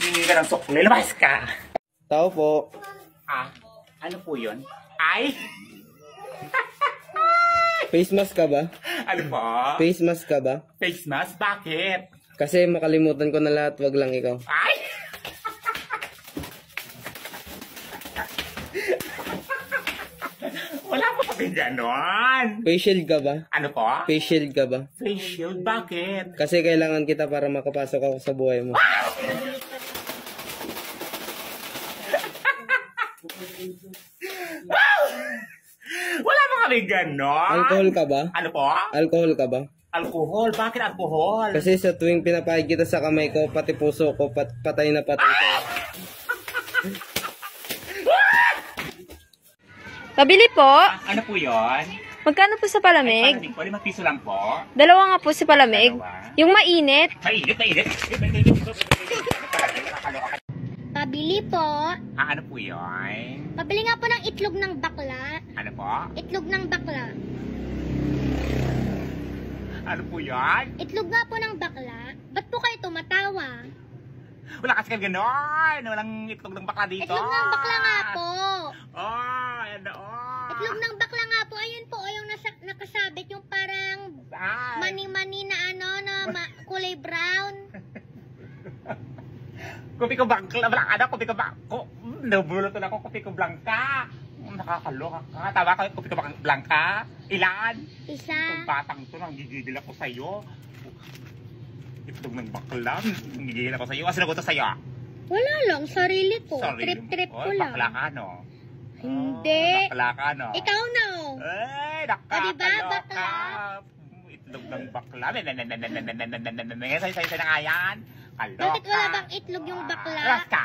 Hindi ka ng sukli. Labas ka! Tao po. Ah, ano po yun? Ay! Face mask ka ba? Ano po? Face mask ka ba? Face mask? Bakit? Kasi makalimutan ko na lahat, wag lang ikaw. Ay! Wala po kami ganon. Face shield ka ba? Ano po? Face shield ka ba? Face shield? Bakit? Kasi kailangan kita para makapasok ako sa buhay mo. Wala po kami ganon. Alcohol ka ba? Ano po? Alcohol ka ba? Alcohol? Bakit alcohol? Kasi sa tuwing pinapahid kita sa kamay ko, pati puso ko, patay na patay ko. Pabili po. Ano po yun? Magkano po sa palamig? Palamig po, 5 piso lang po. Dalawa nga po si palamig. Dalawa. Yung mainit. Mainit, mainit. Pabili po. Ah, ano po yun? Pabili nga po ng itlog ng bakla. Ano po? Itlog ng bakla. Ano po yun? Itlog nga po ng bakla. Ba't po Wala kasi kang gano'n. Walang itlog ng bakla dito. Itlog ng bakla nga po. Oh, yan oh. Itlog ng bakla nga po. Ayun po, yung nakasabit yung parang Ay. mani-mani na ano, na kulay brown. Kopi ko bangka, ano, kopi ko bangko. Nabulot na ako, kopi ko blanca. Nakakaloka ka. Tama ka, kopi ko blanca. Ilan? Isa. Itong batang to, nanggigigil ako sa'yo. Itlog ng bakla, nanggigigil ako sa'yo. Asa na ko to sa'yo? Wala lang, sarili ko. Sorry. Trip-trip ko Oy, lang. bakla ka, no? Hindi. Oh, bakla ka, no? Ikaw na. Ay, O, diba, nakakaloka. bakla? Itlog ng bakla. Sa'yo na nga yan. Kaloka. Bakit wala bang itlog yung bakla? Alas ka.